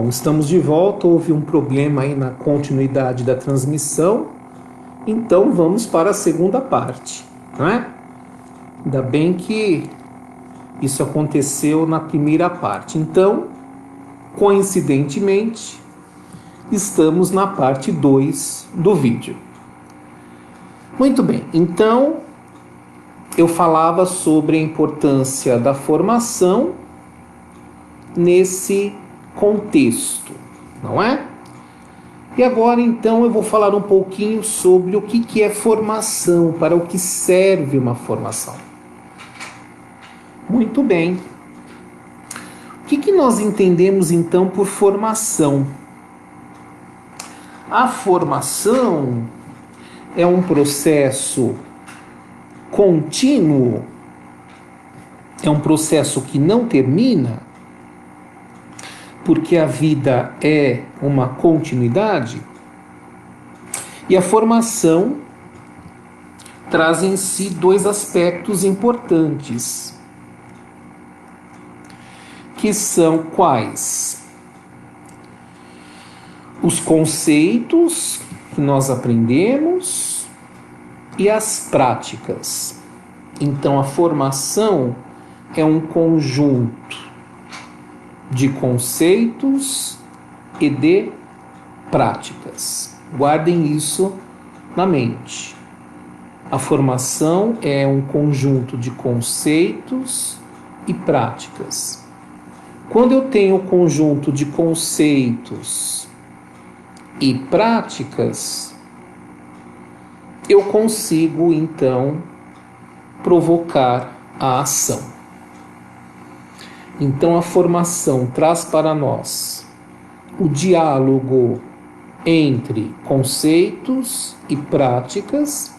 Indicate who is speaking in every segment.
Speaker 1: Bom, estamos de volta. Houve um problema aí na continuidade da transmissão, então vamos para a segunda parte, não é? Ainda bem que isso aconteceu na primeira parte. Então, coincidentemente, estamos na parte 2 do vídeo. Muito bem, então eu falava sobre a importância da formação nesse contexto, não é? E agora então eu vou falar um pouquinho sobre o que é formação, para o que serve uma formação. Muito bem. O que nós entendemos então por formação? A formação é um processo contínuo, é um processo que não termina, porque a vida é uma continuidade, e a formação traz em si dois aspectos importantes, que são quais? Os conceitos que nós aprendemos e as práticas. Então a formação é um conjunto de conceitos e de práticas. Guardem isso na mente. A formação é um conjunto de conceitos e práticas. Quando eu tenho um conjunto de conceitos e práticas, eu consigo então provocar a ação. Então a formação traz para nós o diálogo entre conceitos e práticas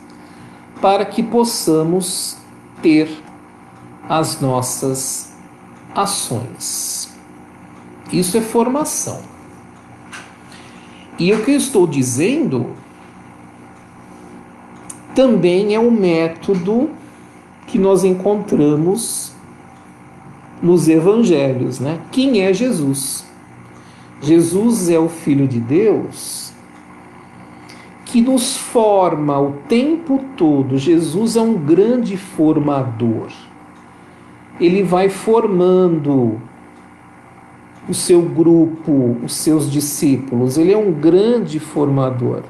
Speaker 1: para que possamos ter as nossas ações. Isso é formação. E o que eu estou dizendo também é um método que nós encontramos nos evangelhos, né? Quem é Jesus? Jesus é o Filho de Deus que nos forma o tempo todo. Jesus é um grande formador. Ele vai formando o seu grupo, os seus discípulos. Ele é um grande formador.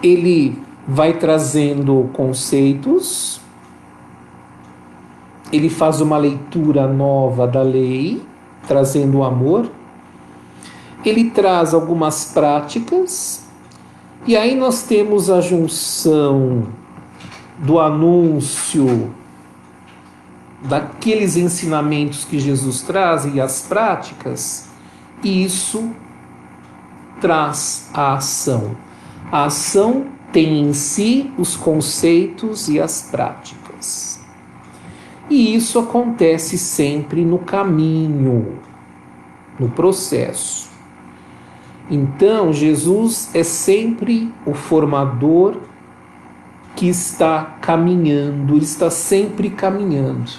Speaker 1: Ele vai trazendo conceitos, ele faz uma leitura nova da lei, trazendo o amor, ele traz algumas práticas, e aí nós temos a junção do anúncio daqueles ensinamentos que Jesus traz e as práticas, e isso traz a ação. A ação tem em si os conceitos e as práticas. E isso acontece sempre no caminho, no processo. Então, Jesus é sempre o formador que está caminhando, ele está sempre caminhando.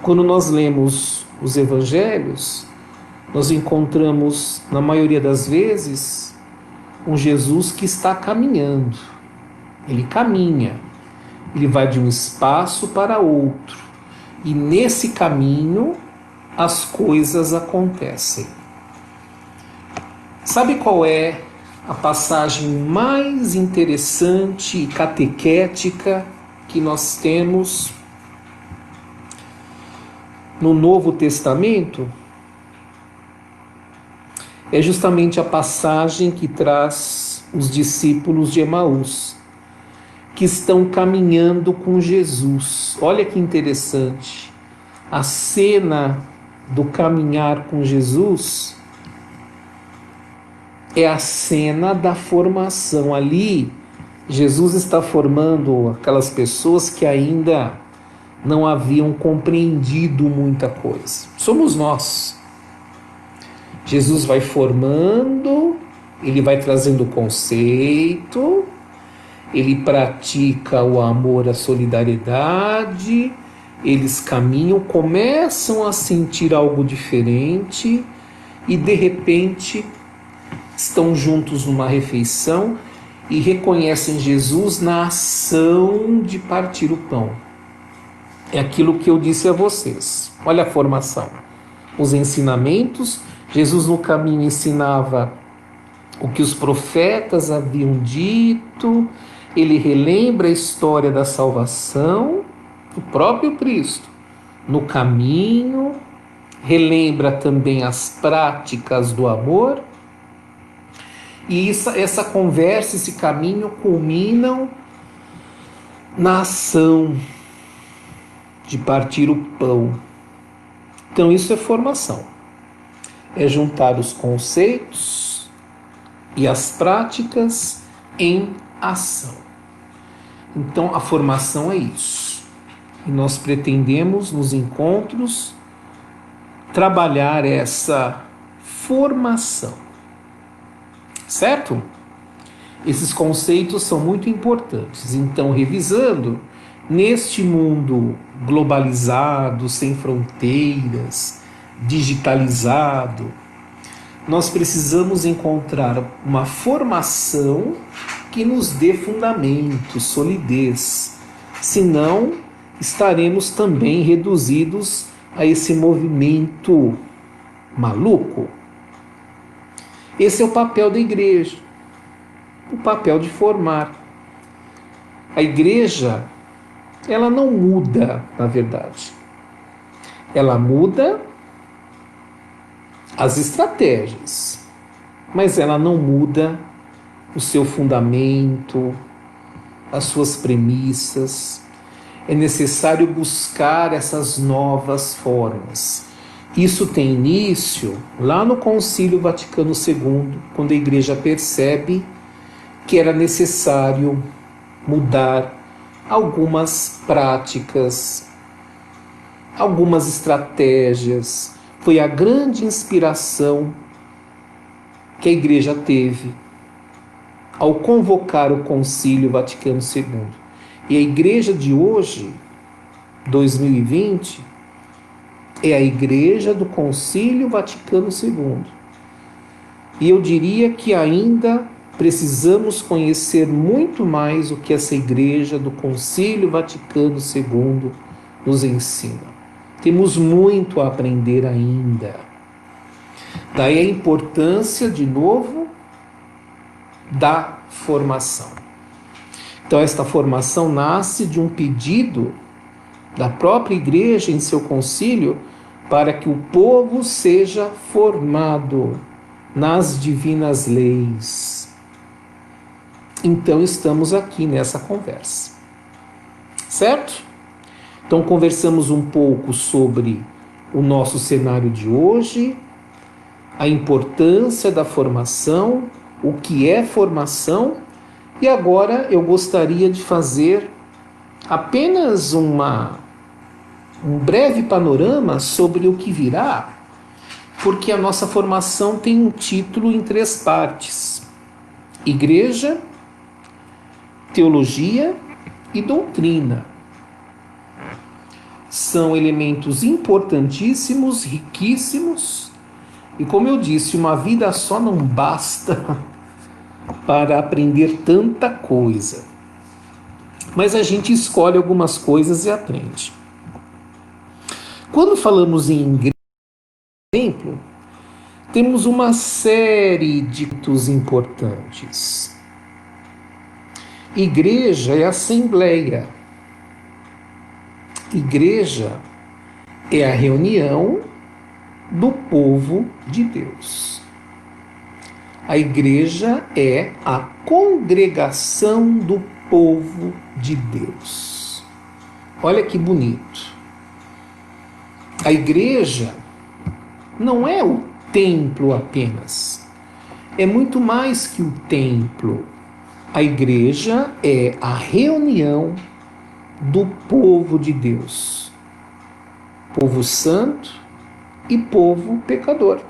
Speaker 1: Quando nós lemos os evangelhos, nós encontramos, na maioria das vezes, um Jesus que está caminhando. Ele caminha, ele vai de um espaço para outro, e nesse caminho as coisas acontecem. Sabe qual é a passagem mais interessante e catequética que nós temos no Novo Testamento? É justamente a passagem que traz os discípulos de Emaús, que estão caminhando com Jesus. Olha que interessante. A cena do caminhar com Jesus é a cena da formação. Ali, Jesus está formando aquelas pessoas que ainda não haviam compreendido muita coisa. Somos nós. Jesus vai formando, ele vai trazendo o conceito, ele pratica o amor, a solidariedade, Eles caminham, começam a sentir algo diferente e de repente estão juntos numa refeição e reconhecem Jesus na ação de partir o pão. É aquilo que eu disse a vocês. Olha a formação. Os ensinamentos, Jesus no caminho ensinava o que os profetas haviam dito, ele relembra a história da salvação do próprio Cristo no caminho, relembra também as práticas do amor, e essa conversa, esse caminho culminam na ação de partir o pão. Então isso é formação, é juntar os conceitos e as práticas em ação. Então a formação é isso. E nós pretendemos nos encontros trabalhar essa formação. Certo? Esses conceitos são muito importantes. Então, revisando, neste mundo globalizado, sem fronteiras, digitalizado, nós precisamos encontrar uma formação que nos dê fundamento, solidez. Senão, estaremos também reduzidos a esse movimento maluco. Esse é o papel da igreja, o papel de formar. A igreja, ela não muda, na verdade. Ela muda as estratégias, mas ela não muda o seu fundamento, as suas premissas. É necessário buscar essas novas formas. Isso tem início lá no Concílio Vaticano II, quando a Igreja percebe que era necessário mudar algumas práticas, algumas estratégias. Foi a grande inspiração que a Igreja teve ao convocar o Concílio Vaticano II. E a Igreja de hoje, 2020, é a Igreja do Concílio Vaticano II. E eu diria que ainda precisamos conhecer muito mais o que essa Igreja do Concílio Vaticano II nos ensina. Temos muito a aprender ainda. Daí a importância, de novo, da formação. Então, esta formação nasce de um pedido da própria Igreja em seu concílio para que o povo seja formado nas divinas leis. Então estamos aqui nessa conversa, certo? Então conversamos um pouco sobre o nosso cenário de hoje, a importância da formação, o que é formação, e agora eu gostaria de fazer apenas um breve panorama sobre o que virá, porque a nossa formação tem um título em 3 partes: Igreja, Teologia e Doutrina. São elementos importantíssimos, riquíssimos, e como eu disse, uma vida só não basta para aprender tanta coisa. Mas a gente escolhe algumas coisas e aprende. Quando falamos em exemplo, temos uma série de ditos importantes. Igreja é assembleia. Igreja é a reunião do povo de Deus. A igreja é a congregação do povo de Deus. Olha que bonito. A igreja não é o templo apenas. É muito mais que o templo. A igreja é a reunião do povo de Deus. Povo santo e povo pecador.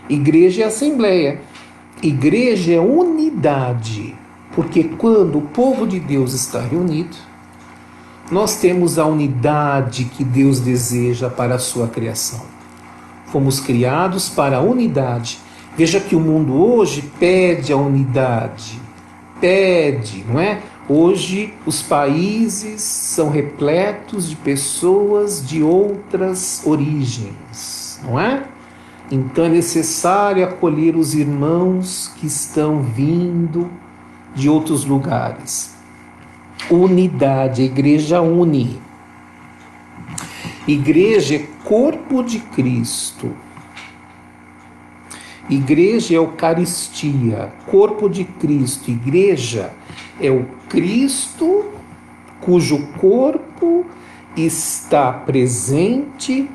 Speaker 1: Igreja é assembleia. Igreja é unidade. Porque quando o povo de Deus está reunido, nós temos a unidade que Deus deseja para a sua criação. Fomos criados para a unidade. Veja que o mundo hoje pede a unidade. Pede, não é? Hoje os países são repletos de pessoas de outras origens, não é? Então é necessário acolher os irmãos que estão vindo de outros lugares. Unidade, a igreja une. Igreja é corpo de Cristo. Igreja é Eucaristia, corpo de Cristo. Igreja é o Cristo cujo corpo está presente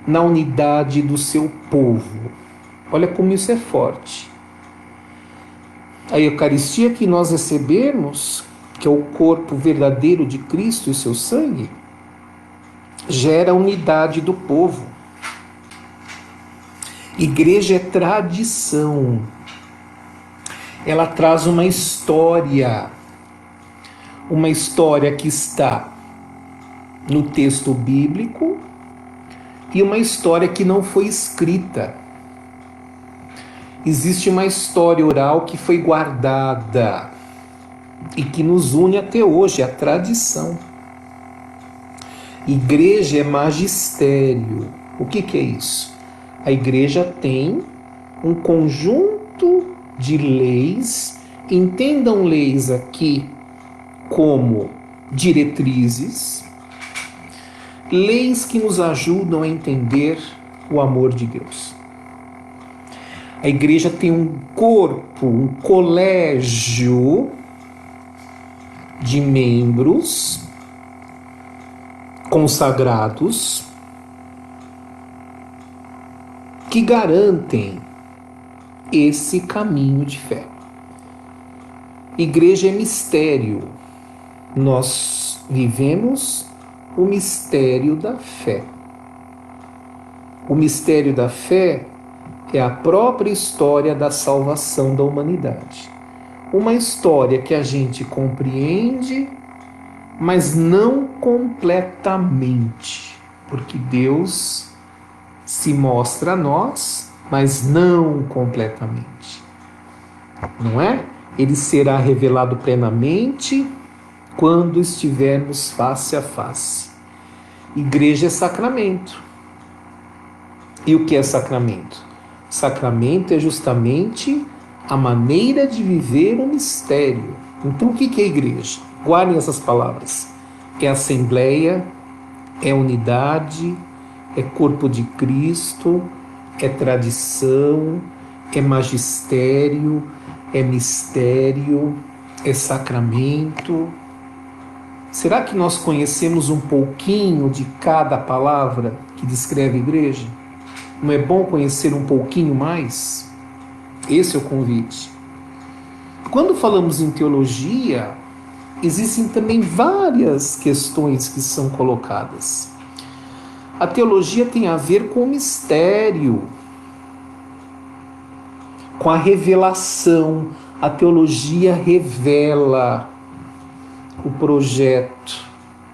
Speaker 1: na unidade do seu povo. Olha como isso é forte. A Eucaristia que nós recebemos, que é o corpo verdadeiro de Cristo e seu sangue, gera a unidade do povo. Igreja é tradição. Ela traz uma história que está no texto bíblico e uma história que não foi escrita. Existe uma história oral que foi guardada e que nos une até hoje, a tradição. Igreja é magistério. O que é isso? A igreja tem um conjunto de leis, entendam leis aqui como diretrizes, leis que nos ajudam a entender o amor de Deus. A igreja tem um corpo, um colégio de membros consagrados que garantem esse caminho de fé. Igreja é mistério. Nós vivemos o mistério da fé. O mistério da fé é a própria história da salvação da humanidade. Uma história que a gente compreende, mas não completamente, porque Deus se mostra a nós, mas não completamente. Não é? Ele será revelado plenamente quando estivermos face a face. Igreja é sacramento. E o que é sacramento? Sacramento é justamente a maneira de viver o mistério. Então o que é igreja? Guardem essas palavras. É assembleia, é unidade, é corpo de Cristo, é tradição, é magistério, é mistério, é sacramento. Será que nós conhecemos um pouquinho de cada palavra que descreve a igreja? Não é bom conhecer um pouquinho mais? Esse é o convite. Quando falamos em teologia, existem também várias questões que são colocadas. A teologia tem a ver com o mistério, com a revelação. A teologia revela o projeto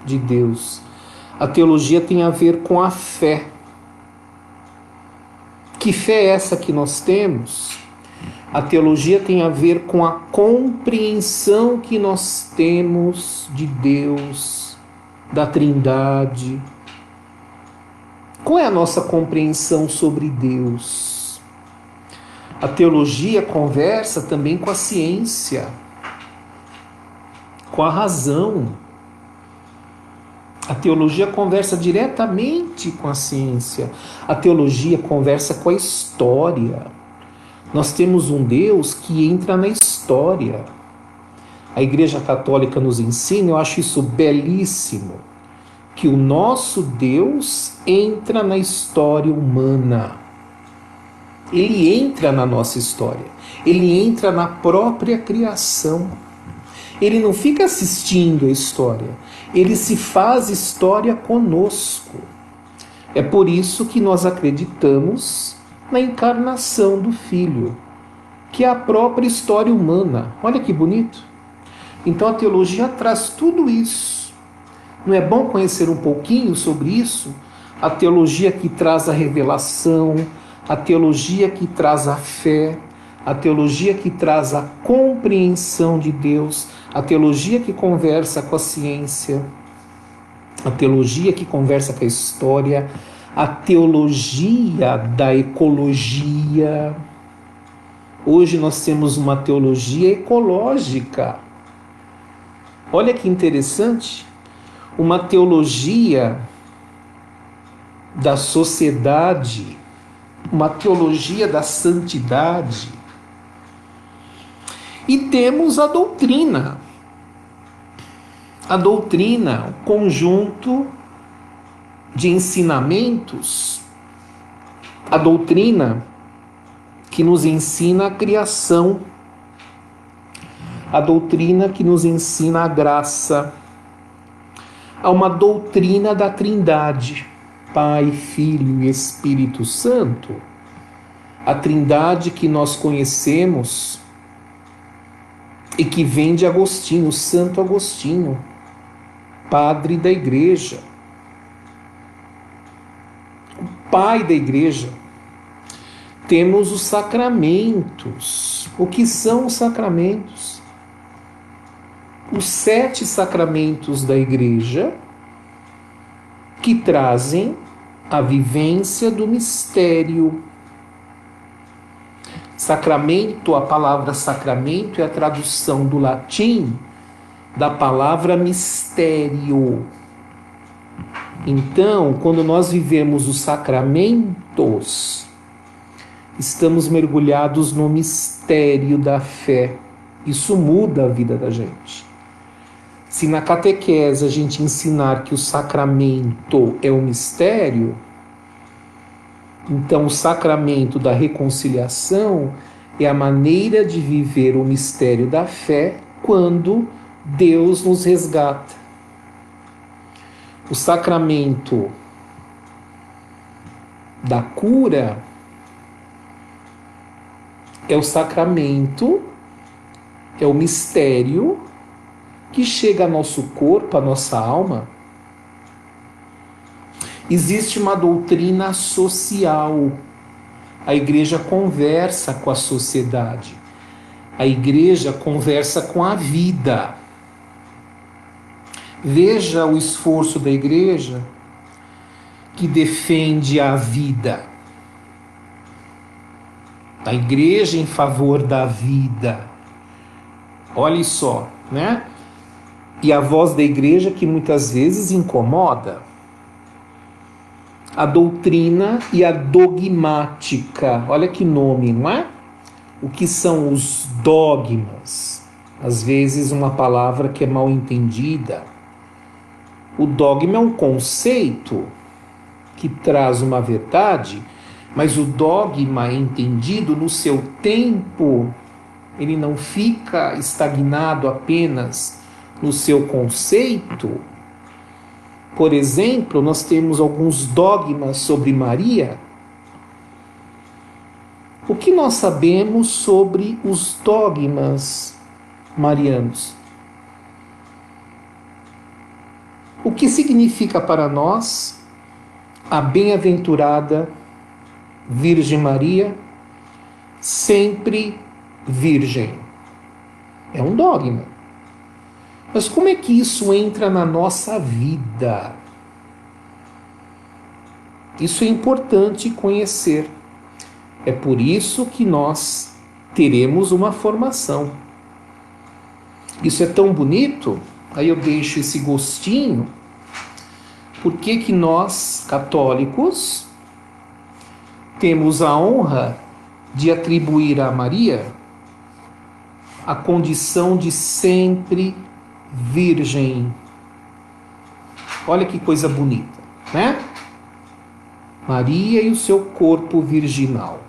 Speaker 1: de Deus. A teologia tem a ver com a fé. Que fé é essa que nós temos? A teologia tem a ver com a compreensão que nós temos de Deus, da Trindade. Qual é a nossa compreensão sobre Deus? A teologia conversa também com a ciência, com a razão. A teologia conversa diretamente com a ciência. A teologia conversa com a história. Nós temos um Deus que entra na história. A Igreja Católica nos ensina, eu acho isso belíssimo, que o nosso Deus entra na história humana. Ele entra na nossa história. Ele entra na própria criação. Ele não fica assistindo a história. Ele se faz história conosco. É por isso que nós acreditamos na encarnação do Filho, que é a própria história humana. Olha que bonito. Então a teologia traz tudo isso. Não é bom conhecer um pouquinho sobre isso? A teologia que traz a revelação, a teologia que traz a fé, a teologia que traz a compreensão de Deus, a teologia que conversa com a ciência, a teologia que conversa com a história, a teologia da ecologia. Hoje nós temos uma teologia ecológica. Olha que interessante, uma teologia da sociedade, uma teologia da santidade. E temos a doutrina. A doutrina, um conjunto de ensinamentos. A doutrina que nos ensina a criação. A doutrina que nos ensina a graça. Há uma doutrina da Trindade, Pai, Filho e Espírito Santo. A Trindade que nós conhecemos e que vem de Agostinho, Santo Agostinho, padre da Igreja, o pai da Igreja. Temos os sacramentos. O que são os sacramentos? Os 7 sacramentos da Igreja que trazem a vivência do mistério. Sacramento, a palavra sacramento é a tradução do latim da palavra mistério. Então, quando nós vivemos os sacramentos, estamos mergulhados no mistério da fé. Isso muda a vida da gente. Se na catequese a gente ensinar que o sacramento é um mistério, então o sacramento da reconciliação é a maneira de viver o mistério da fé quando Deus nos resgata. O sacramento da cura é o sacramento, é o mistério que chega ao nosso corpo, à nossa alma. Existe uma doutrina social. A igreja conversa com a sociedade. A igreja conversa com a vida. Veja o esforço da igreja que defende a vida. A igreja em favor da vida. Olhe só, né? E a voz da igreja que muitas vezes incomoda. A doutrina e a dogmática. Olha que nome, não é? O que são os dogmas? Às vezes uma palavra que é mal entendida. O dogma é um conceito que traz uma verdade, mas o dogma entendido no seu tempo, ele não fica estagnado apenas no seu conceito. Por exemplo, nós temos alguns dogmas sobre Maria. O que nós sabemos sobre os dogmas marianos? O que significa para nós a bem-aventurada Virgem Maria, sempre virgem? É um dogma. Mas como é que isso entra na nossa vida? Isso é importante conhecer. É por isso que nós teremos uma formação. Isso é tão bonito, aí eu deixo esse gostinho. Por que que nós, católicos, temos a honra de atribuir a Maria a condição de sempre virgem? Olha que coisa bonita, né? Maria e o seu corpo virginal.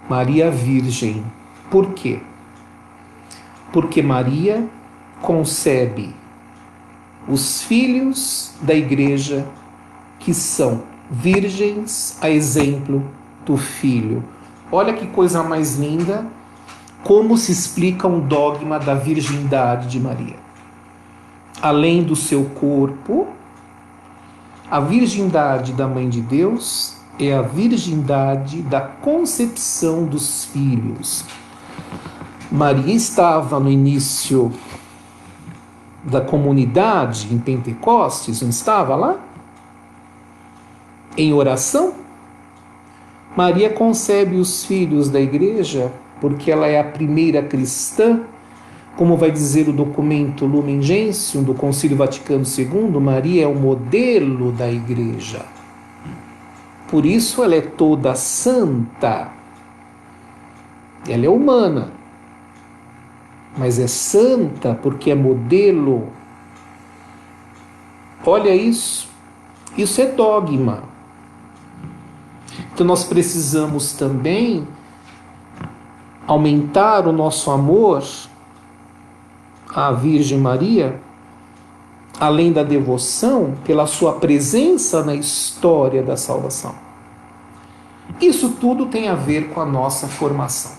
Speaker 1: Maria virgem. Por quê? Porque Maria concebe os filhos da igreja que são virgens a exemplo do filho. Olha que coisa mais linda, como se explica um dogma da virgindade de Maria. além do seu corpo, a virgindade da Mãe de Deus é a virgindade da concepção dos filhos. Maria estava no início da comunidade em Pentecostes, não estava lá? Em oração? Maria concebe os filhos da igreja porque ela é a primeira cristã, como vai dizer o documento Lumen Gentium do Concílio Vaticano II, Maria é o modelo da igreja. Por isso ela é toda santa. Ela é humana, mas é santa porque é modelo. Olha isso. Isso é dogma. Então nós precisamos também aumentar o nosso amor à Virgem Maria, além da devoção, pela sua presença na história da salvação. Isso tudo tem a ver com a nossa formação.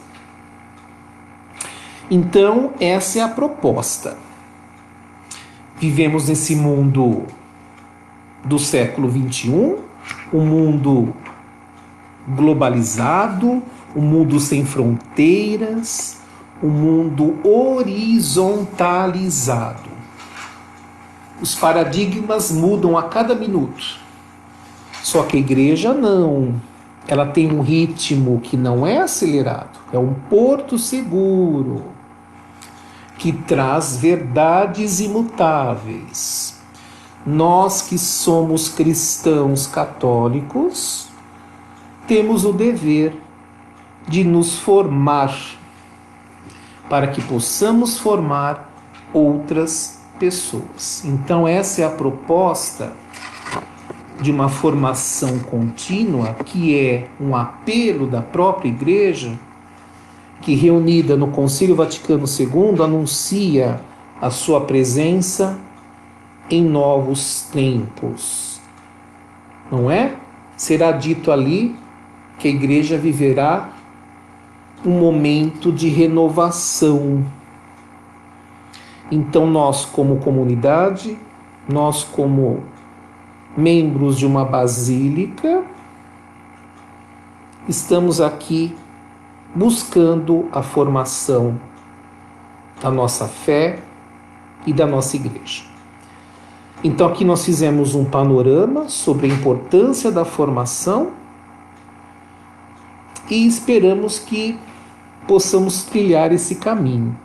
Speaker 1: Então, essa é a proposta. Vivemos nesse mundo do século XXI, um mundo globalizado, um mundo sem fronteiras, um mundo horizontalizado. Os paradigmas mudam a cada minuto. Só que a igreja não. Ela tem um ritmo que não é acelerado, é um porto seguro, que traz verdades imutáveis. Nós que somos cristãos católicos, temos o dever de nos formar, para que possamos formar outras pessoas. Então essa é a proposta de uma formação contínua, que é um apelo da própria Igreja, que reunida no Concílio Vaticano II anuncia a sua presença em novos tempos. Não é? Será dito ali que a Igreja viverá um momento de renovação. Então nós, como comunidade, nós como membros de uma basílica, estamos aqui buscando a formação da nossa fé e da nossa igreja. Então aqui nós fizemos um panorama sobre a importância da formação e esperamos que possamos trilhar esse caminho.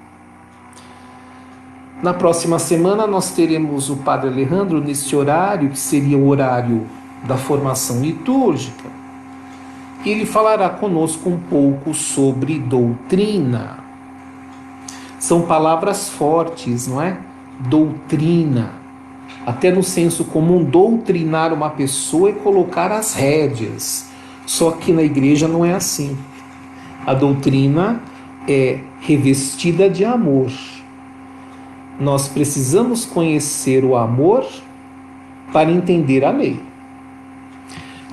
Speaker 1: Na próxima semana nós teremos o Padre Alejandro nesse horário, que seria o horário da formação litúrgica. Ele falará conosco um pouco sobre doutrina. São palavras fortes, não é? Doutrina. Até no senso comum, doutrinar uma pessoa é colocar as rédeas. Só que na igreja não é assim. A doutrina é revestida de amor. Nós precisamos conhecer o amor para entender a lei.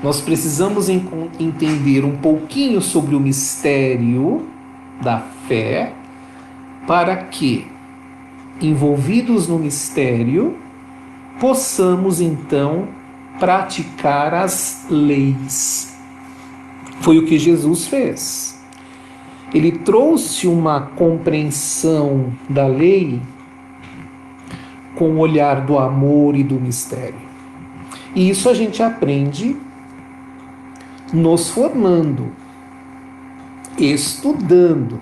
Speaker 1: Nós precisamos entender um pouquinho sobre o mistério da fé, para que, envolvidos no mistério, possamos então praticar as leis. Foi o que Jesus fez. Ele trouxe uma compreensão da lei com o olhar do amor e do mistério. E isso a gente aprende nos formando, estudando,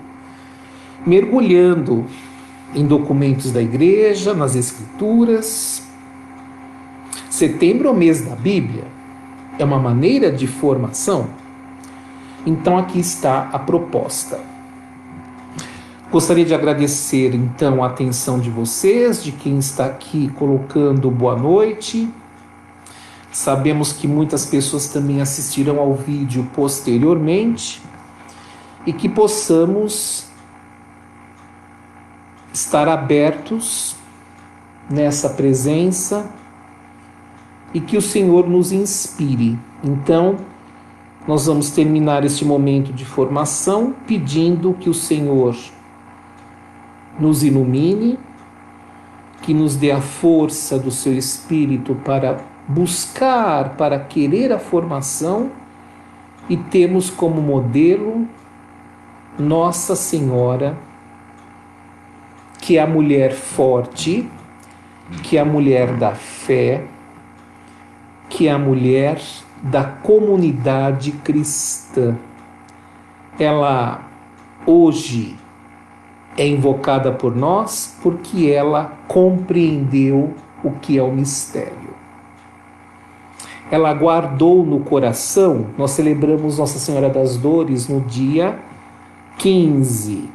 Speaker 1: mergulhando em documentos da igreja, nas escrituras. Setembro é o mês da Bíblia, é uma maneira de formação. Então aqui está a proposta. Gostaria de agradecer então a atenção de vocês, de quem está aqui colocando boa noite. Sabemos que muitas pessoas também assistirão ao vídeo posteriormente e que possamos estar abertos nessa presença e que o Senhor nos inspire. Então, nós vamos terminar este momento de formação pedindo que o Senhor nos ilumine, que nos dê a força do seu Espírito para buscar, para querer a formação, e temos como modelo Nossa Senhora, que é a mulher forte, que é a mulher da fé, que é a mulher da comunidade cristã. Ela hoje é invocada por nós porque ela compreendeu o que é o mistério. Ela guardou no coração. Nós celebramos Nossa Senhora das Dores no dia 15.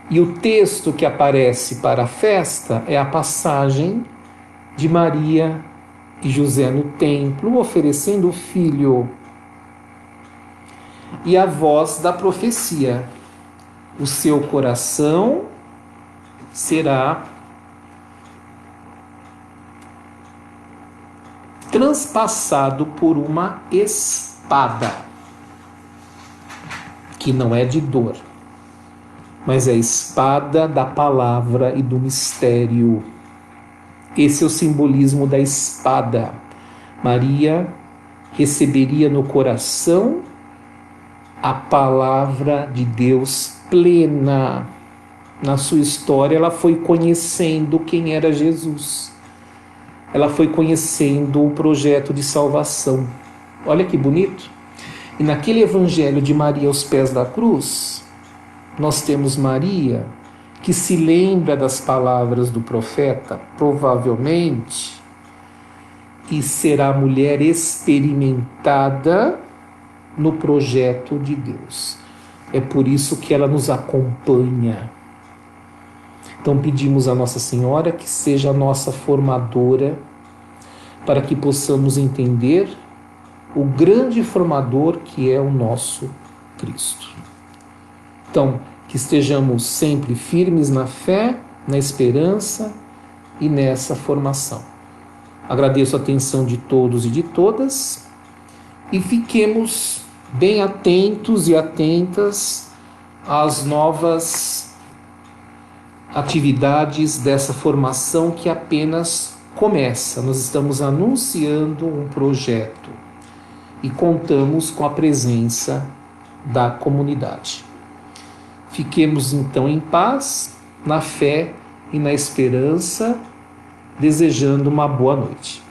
Speaker 1: E o texto que aparece para a festa é a passagem de Maria e José no templo, oferecendo o filho. E a voz da profecia: o seu coração será transpassado por uma espada, que não é de dor, mas é a espada da palavra e do mistério. Esse é o simbolismo da espada. Maria receberia no coração a palavra de Deus plena. Na sua história, ela foi conhecendo quem era Jesus. Ela foi conhecendo o projeto de salvação. Olha que bonito. E naquele evangelho de Maria aos pés da cruz, nós temos Maria que se lembra das palavras do profeta, provavelmente, e será mulher experimentada no projeto de Deus. É por isso que ela nos acompanha. Então pedimos a Nossa Senhora que seja a nossa formadora, para que possamos entender o grande formador que é o nosso Cristo. Então, que estejamos sempre firmes na fé, na esperança e nessa formação. Agradeço a atenção de todos e de todas, e fiquemos bem atentos e atentas às novas atividades dessa formação que apenas começa. Nós estamos anunciando um projeto e contamos com a presença da comunidade. Fiquemos então em paz, na fé e na esperança, desejando uma boa noite.